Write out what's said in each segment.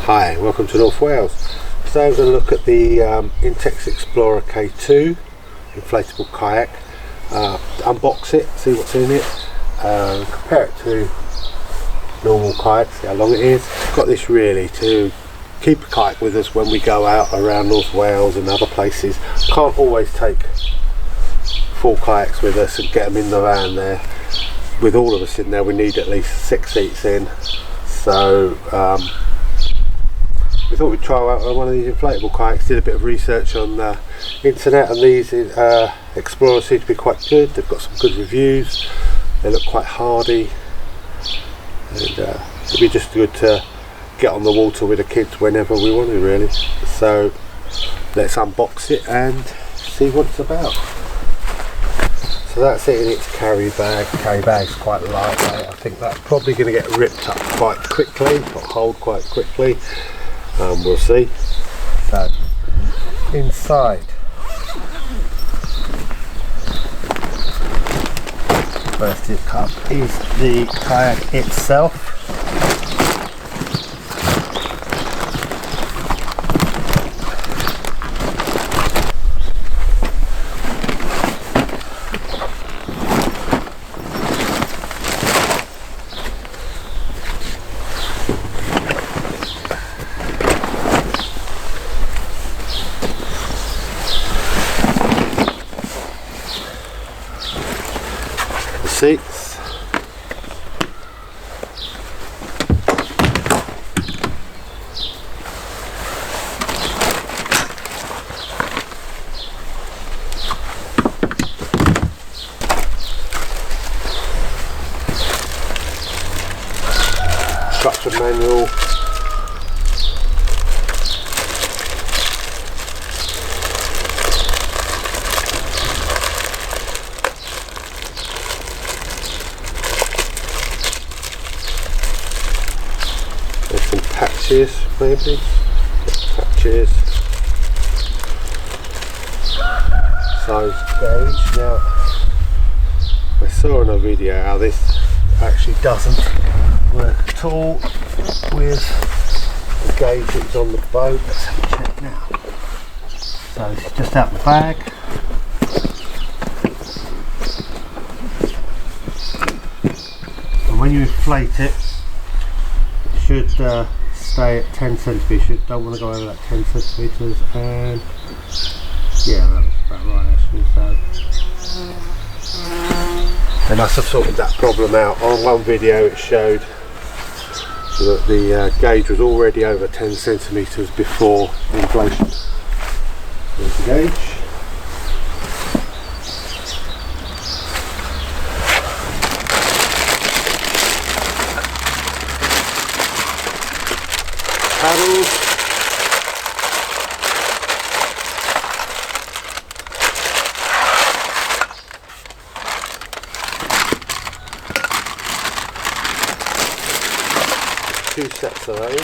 Hi, welcome to North Wales. Today we're going to look at the Intex Explorer K2 Inflatable Kayak. Unbox it, see what's in it, compare it to normal kayaks, see how long it is. Got this really to keep a kayak with us when we go out around North Wales and other places. Can't always take full kayaks with us and get them in the van there. With all of us in there we need at least 6 seats in, so we thought we'd try out one of these inflatable kayaks. Did a bit of research on the internet, and these Explorers seem to be quite good. They've got some good reviews, they look quite hardy, and it'd be just good to get on the water with the kids whenever we wanted, really. So let's unbox it and see what it's about. So that's it in its carry bag. Carry bag's quite lightweight. I think that's probably going to get ripped up quite quickly, or hold quite quickly. We'll see. So inside, first up is the kayak itself. Seats, instruction manual, some patches, maybe patches, size gauge. Now I saw in a video how this actually doesn't work at all with the gauge that's on the boat. Let's have a check now. So this is just out the bag. And when you inflate it, should stay at 10 centimetres. Don't want to go over that 10 centimetres, and yeah, that was about right actually. So they must have sorted that problem out. On one video it showed that the gauge was already over 10 centimetres before the inflation. There's the gauge. Paddles, two sets of those,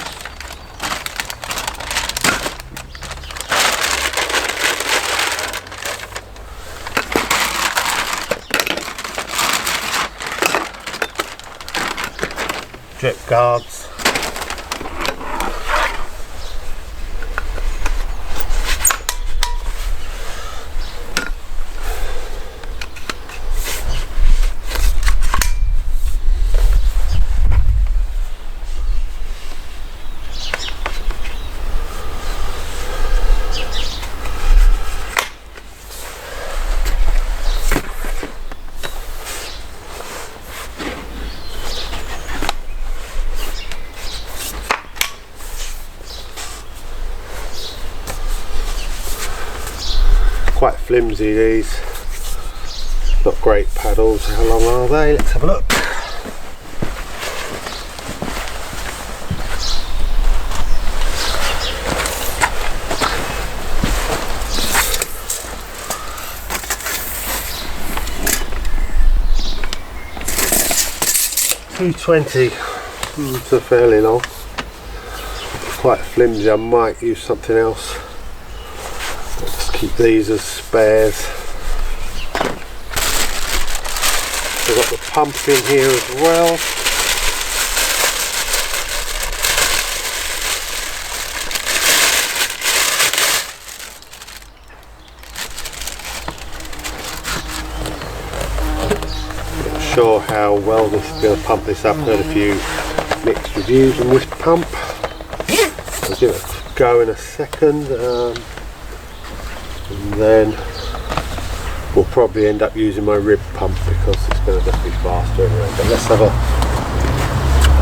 drip guards, quite flimsy these, not great paddles. How long are they? Let's have a look. $2.20, it's a fairly long, quite flimsy. I might use something else. Let's keep these as spares. We've got the pump in here as well. sure how well this is going to pump this up. I've heard a few mixed reviews on this pump. I'll give it a go in a second, and then we'll probably end up using my rib pump because it's going to just be faster anyway. But let's have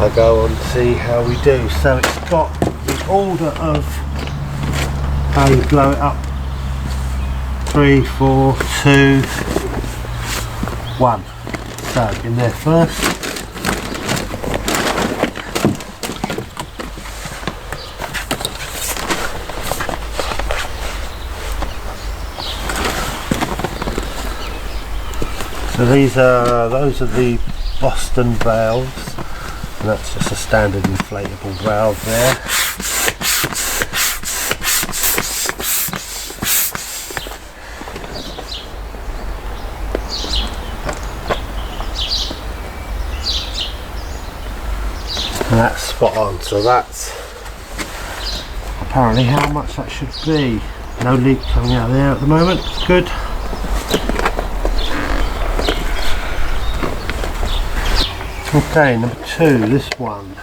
a go and see how we do. So it's got the order of how you blow it up: 3, 4, 2, 1. So in there first. So those are the Boston valves, and that's just a standard inflatable valve there. And that's spot on, so that's apparently how much that should be. No leak coming out there at the moment, good. Okay, number 2, this one.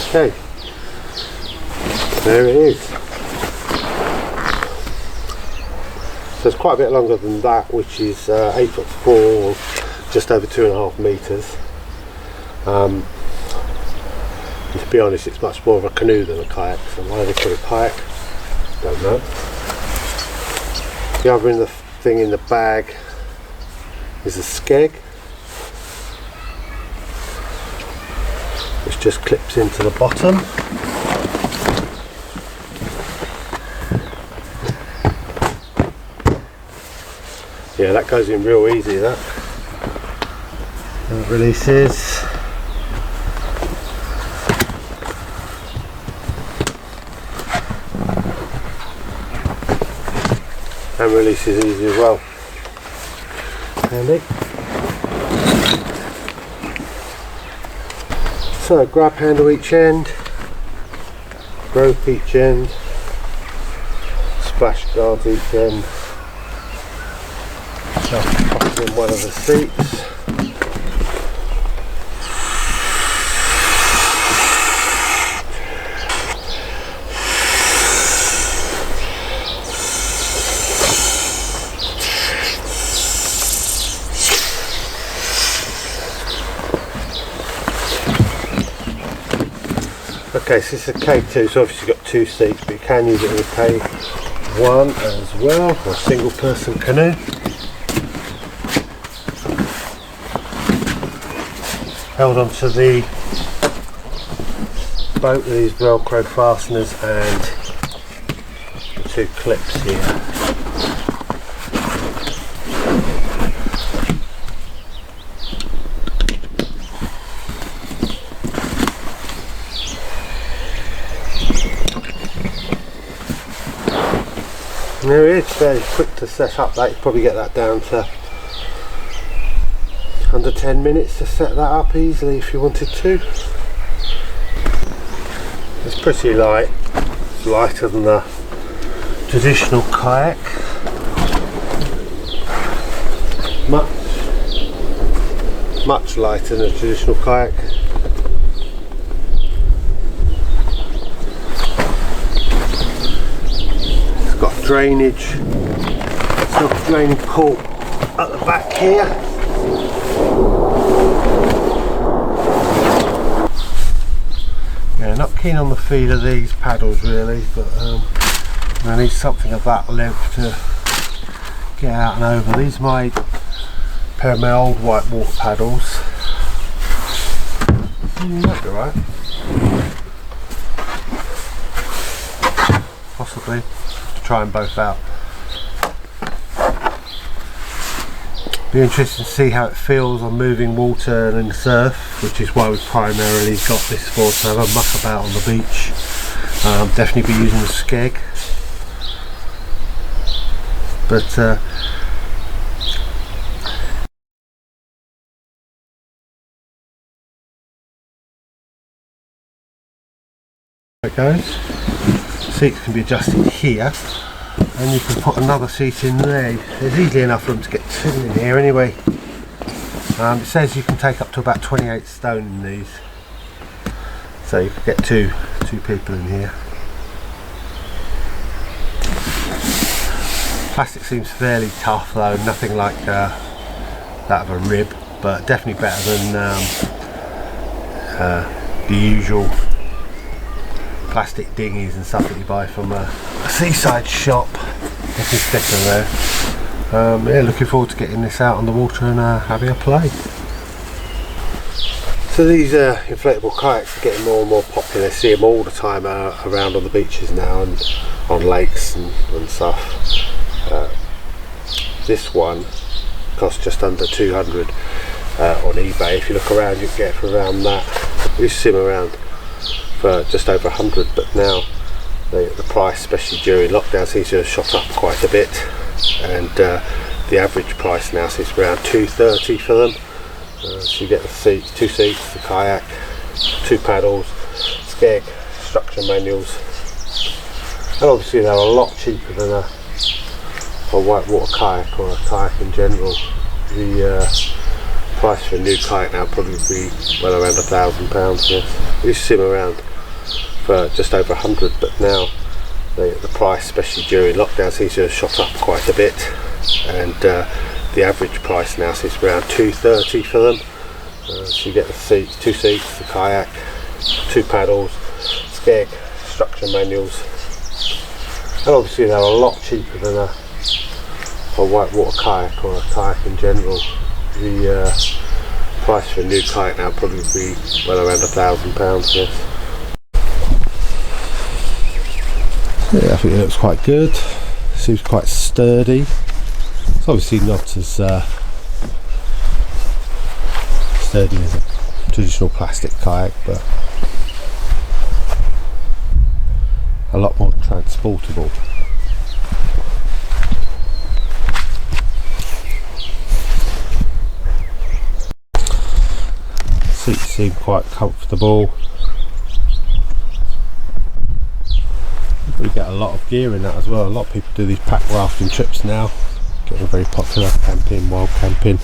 Okay, there it is. So it's quite a bit longer than that, which is 8'4", just over 2.5 metres. And to be honest, it's much more of a canoe than a kayak, so why they call it kayak, don't know. The other thing in the bag is a skeg, which just clips into the bottom. Yeah, that goes in real easy, that. And it releases. And releases easy as well. Handy. So grab handle each end, rope each end, splash guards each end. Just pop it in one of the seats. Okay, so this is a K2, so obviously you've got 2 seats, but you can use it with a K1 as well, or a single person canoe. Held onto the boat with these Velcro fasteners and 2 clips here. There it is, fairly quick to set up that. You probably get that down to under 10 minutes to set that up easily if you wanted to. It's pretty light, it's lighter than the traditional kayak. Much lighter than a traditional kayak. Drainage, self-draining port at the back here. Yeah, not keen on the feel of these paddles really, but I need something of that length to get out and over. These are my pair of my old white water paddles. Might be alright. Possibly. Try them both out. Be interesting to see how it feels on moving water and in the surf, which is why we've primarily got this for, to have a muck about on the beach. Definitely be using the skeg, but There it goes. Seats can be adjusted here, and you can put another seat in there. There's easily enough room to get two in here anyway. It says you can take up to about 28 stone in these, so you can get two people in here. Plastic seems fairly tough though, nothing like that of a rib, but definitely better than the usual plastic dinghies and stuff that you buy from a seaside shop. Definitely thicker there. Yeah, looking forward to getting this out on the water and having a play. So these inflatable kayaks are getting more and more popular. I see them all the time around on the beaches now and on lakes and stuff. This one costs just under 200 on eBay. If you look around, you can get it for around that. We used to see them around for just over 100, but now the price, especially during lockdown, seems to have shot up quite a bit, and the average price now seems around 230 for them. So you get the seats, two seats, the kayak, two paddles, skeg, structure manuals, and obviously they're a lot cheaper than a whitewater kayak or a kayak in general. The price for a new kayak now probably be well around £1,000. Yes, we used to see them around for just over 100, but now the price, especially during lockdown, seems to have shot up quite a bit, and the average price now seems around 230 for them. So you get the seats, two seats, the kayak, two paddles, skeg, structure manuals, and obviously they're a lot cheaper than a whitewater kayak or a kayak in general. The price for a new kayak now probably be well around £1,000. Yes. Yeah, I think it looks quite good. Seems quite sturdy. It's obviously not as sturdy as a traditional plastic kayak, but a lot more transportable. Seats seem quite comfortable. We get a lot of gear in that as well. A lot of people do these pack rafting trips now, getting very popular. Camping, wild camping,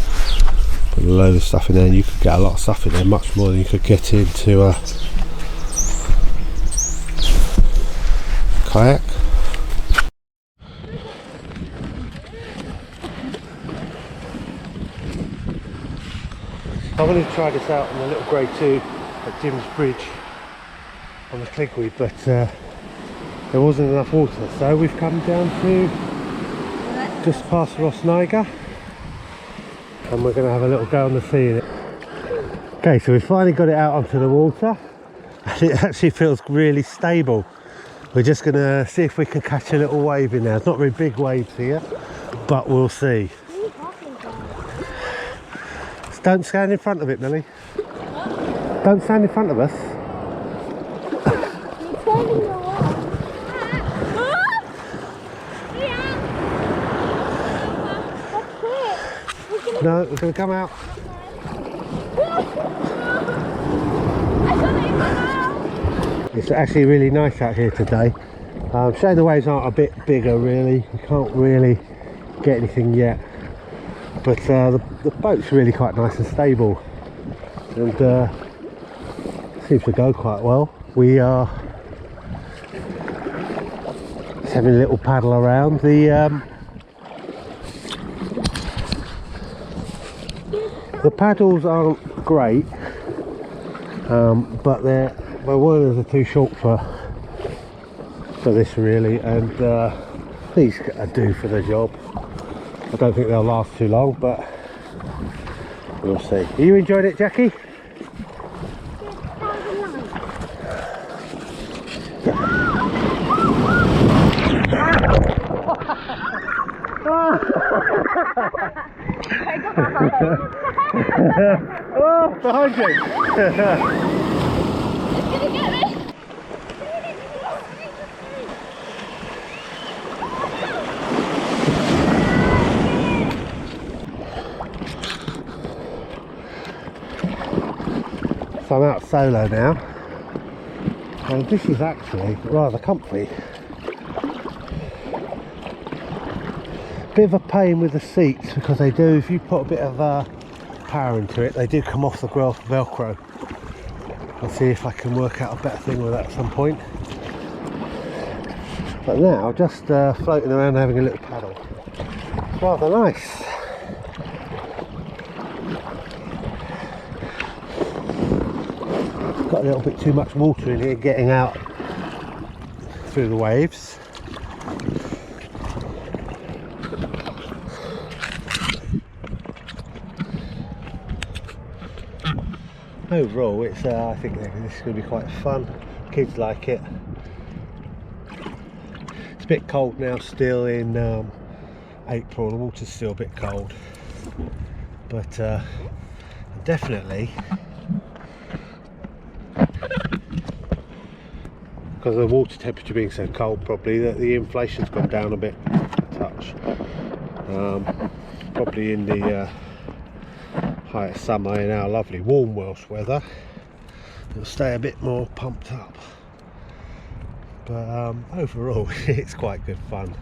put a load of stuff in there, and you could get a lot of stuff in there, much more than you could get into a kayak. I'm going to try this out on the little grey 2 at Jim's Bridge on the Cligweed, but there wasn't enough water, so we've come down to just past Rossniger, and we're going to have a little go on the sea in it. Okay, so we finally got it out onto the water, and it actually feels really stable. We're just going to see if we can catch a little wave in there. It's not very big waves here, but we'll see. Don't stand in front of it, Millie. What? Don't stand in front of us. No, we're going to come out. It's actually really nice out here today. Showing the waves aren't a bit bigger really. You can't really get anything yet. But the boat's really quite nice and stable, and seems to go quite well. We are just having a little paddle around. The paddles aren't great, but the whirlers are too short for this really, and these do for the job. I don't think they'll last too long, but we'll see. Are you enjoying it, Jackie? Oh, behind you! So I'm out solo now And this is actually rather comfy. Bit of a pain with the seats because they do, if you put a bit of power into it, they do come off the Velcro. I'll see if I can work out a better thing with that at some point. But now, just floating around having a little paddle. It's rather nice. Got a little bit too much water in here getting out through the waves. Overall, it's I think this is going to be quite fun. Kids like it. It's a bit cold now still in April, the water's still a bit cold, but definitely, because of the water temperature being so cold, probably that the inflation's gone down a bit, a touch. Probably in the height of summer, in our lovely warm Welsh weather, it'll stay a bit more pumped up. But overall, it's quite good fun.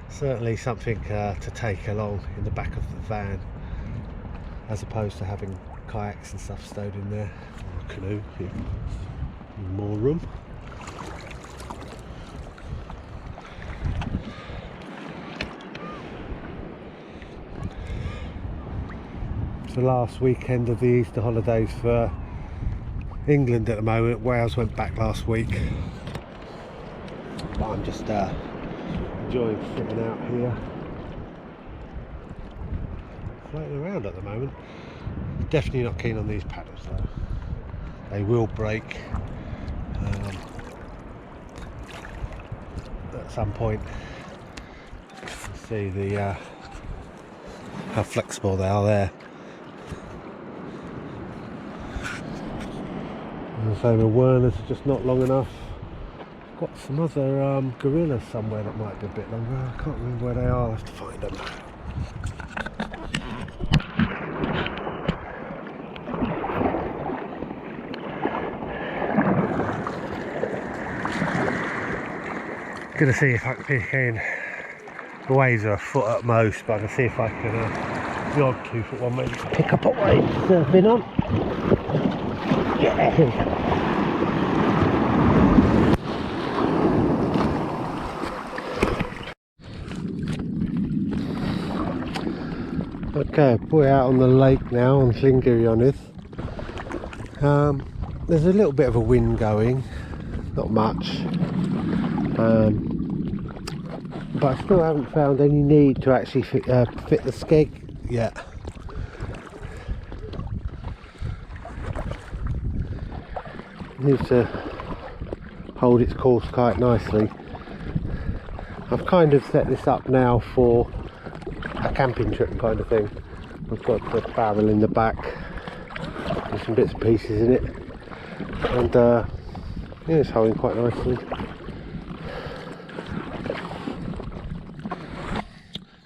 Certainly something to take along in the back of the van, as opposed to having kayaks and stuff stowed in there, or a canoe, more room. It's the last weekend of the Easter holidays for England at the moment. Wales went back last week, but I'm just enjoying sitting out here, floating around at the moment. Definitely not keen on these paddles though. They will break at some point. You can see the how flexible they are there. And so the whirlers are just not long enough. I've got some other gorillas somewhere that might be a bit longer. I can't remember where they are. I'll have to find them. Gonna see if I can pick in. The waves are a foot at most, but I can see if I can the odd 2 foot one maybe pick up a wave surfing on. Yeah. Okay, we're out on the lake now on Llangirionnydd. There's a little bit of a wind going, not much, but I still haven't found any need to actually fit the skeg yet. It needs to hold its course quite nicely. I've kind of set this up now for a camping trip kind of thing. I've got the barrel in the back and some bits and pieces in it, and yeah, it's holding quite nicely.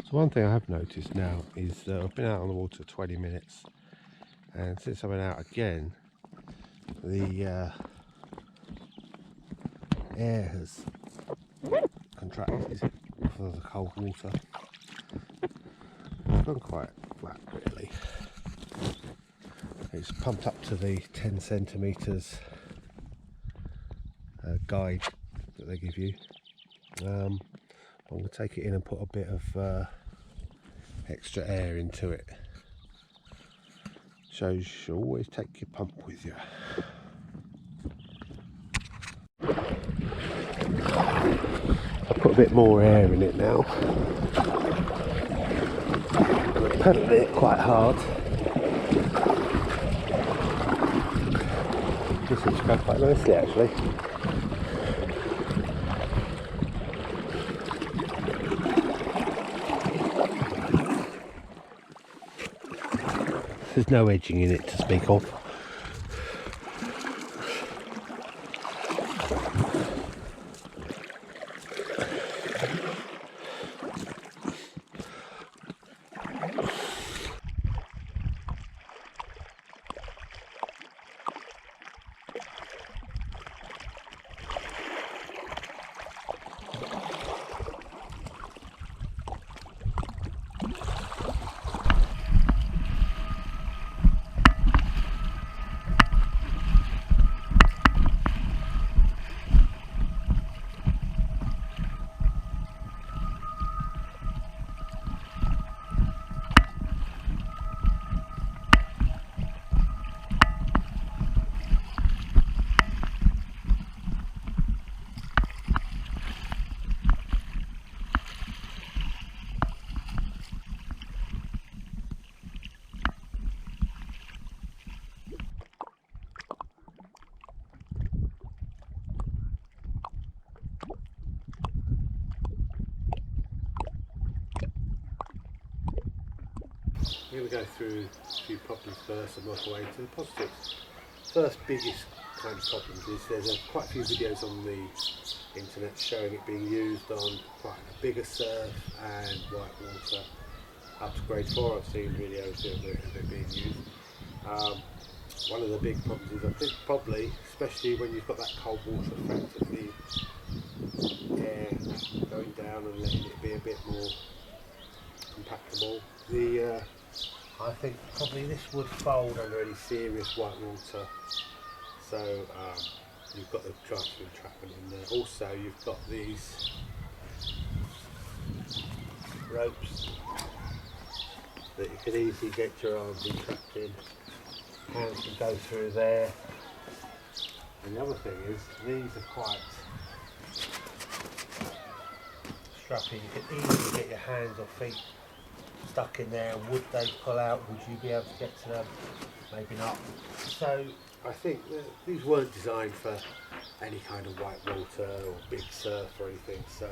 So one thing I have noticed now is I've been out on the water 20 minutes, and since I went out again, the air has contracted for the cold water. It's gone quite flat really. It's pumped up to the 10 centimetres guide that they give you. I'm going to take it in and put a bit of extra air into it. So you should always take your pump with you. I'll put a bit more air in it now. Pedal it quite hard. This seems to go quite nicely actually. There's no edging in it to speak of. I'm going to go through a few problems first and work our way into the positives. First biggest kind of problems is there's quite a few videos on the internet showing it being used on quite a bigger surf and whitewater. Up to grade 4 I've seen videos of it being used. One of the big problems is I think probably, especially when you've got that cold water effect of the air going down and letting it be a bit more compactable, I think probably this would fold under any serious whitewater. So you've got the transfer entrapment in there. Also you've got these ropes that you can easily get your arms entrapped in. Hands can go through there. And the other thing is these are quite strappy. You can easily get your hands or feet stuck in there. Would they pull out? Would you be able to get to them? Maybe not. So I think that these weren't designed for any kind of white water or big surf or anything, so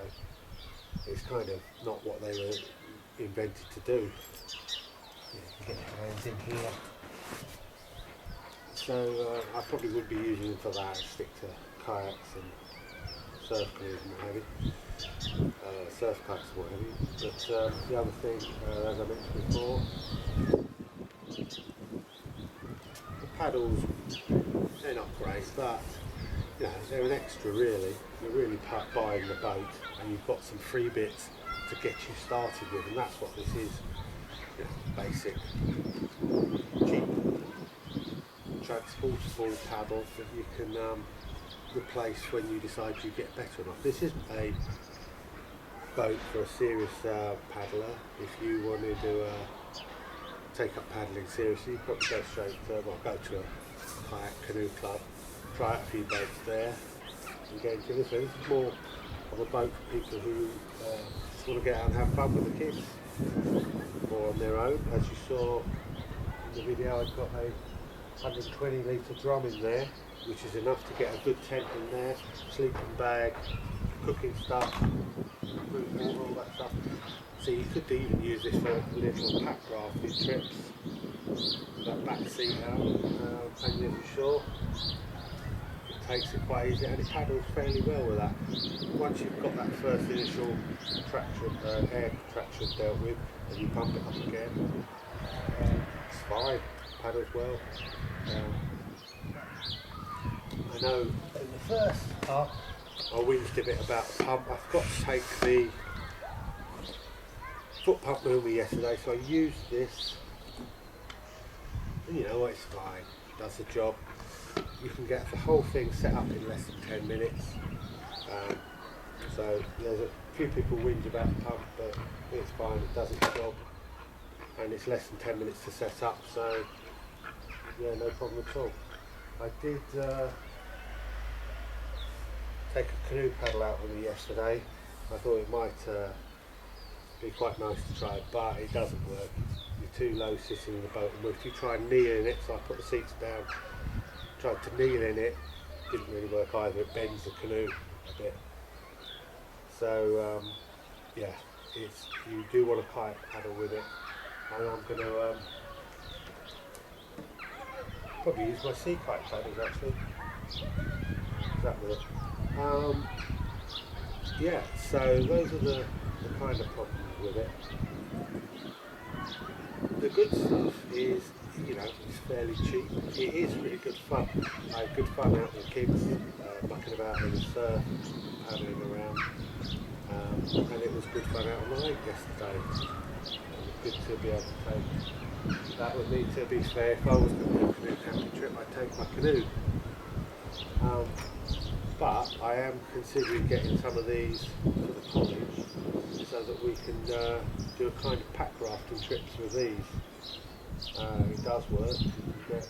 it's kind of not what they were invented to do. You can get your hands in here. So I probably wouldn't be using them for that. I'd stick to kayaks and surf canoes and what have you. Surf kayaks and what have you. But the other thing, as I mentioned before, the paddles, they're not great, but you know, they're an extra really. You're really buying the boat and you've got some free bits to get you started with, and that's what this is. You know, basic, cheap, transportable paddle that you can replace when you decide you get better enough. This isn't a boat for a serious paddler. If you wanted to take up paddling seriously, you probably go straight to, go to a kayak canoe club, try out a few boats there and get into this one. This is more of a boat for people who just want to get out and have fun with the kids, or on their own. As you saw in the video, I've got a 120 litre drum in there, which is enough to get a good tent in there, sleeping bag, cooking stuff, food, water, all that stuff. So you could even use this for little pack rafting trips, that back seat out, and you're sure it takes it quite easy, and it paddles fairly well with that. Once you've got that first initial traction, air traction dealt with, and you pump it up again, it's fine, paddles well. I know in the first part I whinged a bit about the pump. I forgot to take the foot pump with me yesterday, so I used this, and you know, it's fine, it does the job. You can get the whole thing set up in less than 10 minutes. So there's a few people whinge about the pump, but it's fine, it does its job, and it's less than 10 minutes to set up, so yeah, no problem at all. I did take a canoe paddle out with me yesterday. I thought it might be quite nice to try, but it doesn't work. You're too low sitting in the boat, and if you try and kneel in it, so I put the seats down, tried to kneel in it, didn't really work either. It bends the canoe a bit. So yeah, you do want a kayak paddle with it, and I'm going to probably use my sea kayak paddles actually. That work. Yeah, so those are the kind of problems with it. The good stuff is, you know, it's fairly cheap. It is really good fun. I had good fun out with the kids, mucking about in the surf, paddling around, and it was good fun out on the lake yesterday. It was good to be able to take that with me. To be fair, if I was going to do a canoe camping trip, I'd take my canoe. But I am considering getting some of these for the college so that we can do a kind of pack rafting trips with these. It does work. You can get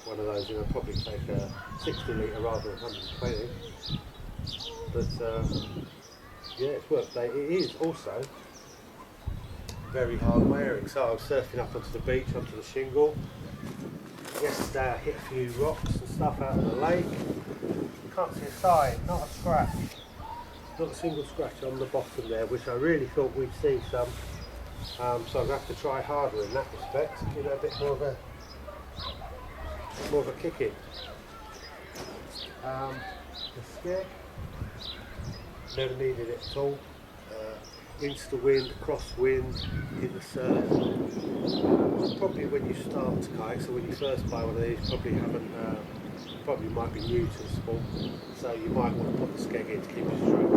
one of those, it'll probably take a 60 litre rather than 120. But yeah, it's worked. It is also very hard wearing. So I was surfing up onto the beach, onto the shingle. Yesterday I hit a few rocks and stuff out of the lake. Can't see a sign, not a scratch. Not a single scratch on the bottom there, which I really thought we'd see some So I'm going to have to try harder in that respect, give it a bit more of a kick in. The skeg, never needed it at all. Insta wind, cross wind, in the surf. Probably when you start to kayak, so when you first buy one of these, probably might be new to the sport, so you might want to put the skeg in to keep it straight.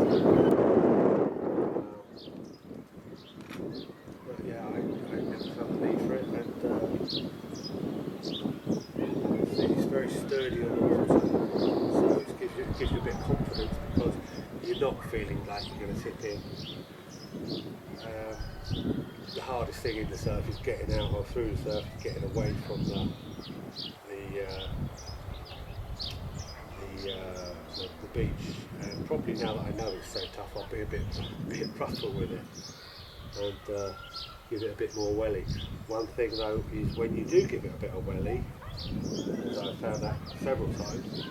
But yeah, I never felt the need for it, and it's very sturdy on the water, so it gives you a bit of confidence because you're not feeling like you're going to tip in. The hardest thing in the surf is getting out or through the surf, getting away from the beach. And probably now that I know it's so tough, I'll be a bit rougher with it and give it a bit more welly. One thing though is when you do give it a bit of welly, as I found that several times,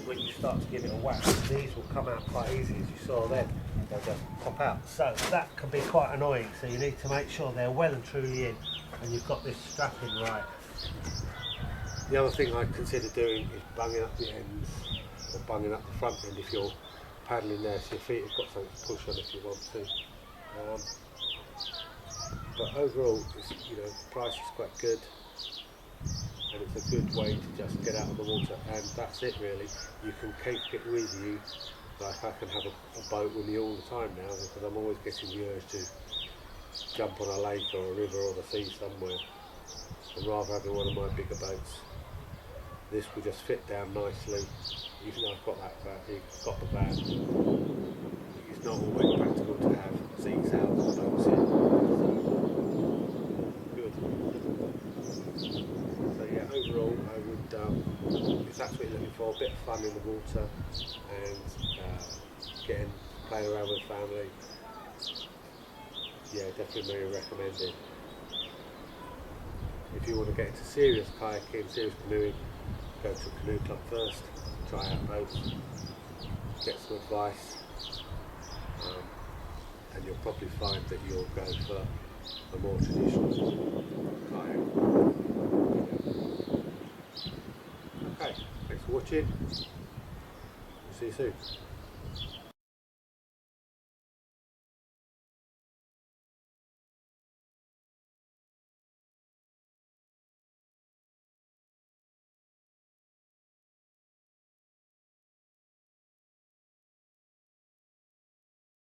when you start to give it a whack, these will come out quite easy, as you saw then. They'll just pop out. So that can be quite annoying. So you need to make sure they're well and truly in, and you've got this strapping right. The other thing I consider doing is bunging up the ends, or bunging up the front end if you're paddling there, so your feet have got something to push on if you want to. But overall, the price is quite good, and it's a good way to just get out of the water, and that's it really. You can keep it with you. Like I can have a boat with me all the time now because I'm always getting the urge to jump on a lake or a river or the sea somewhere. I'd rather having one of my bigger boats. This will just fit down nicely, even though I've got the van. It's not always practical to have seats out and boats in. Good. So yeah, overall I would, if that's what you're looking for, a bit of fun in the water and playing around with family, yeah, definitely recommended. If you want to get into serious kayaking, serious canoeing, go to a canoe club first, try out boats, get some advice, and you'll probably find that you'll go for a more traditional kayak. Okay, thanks for watching. See you soon.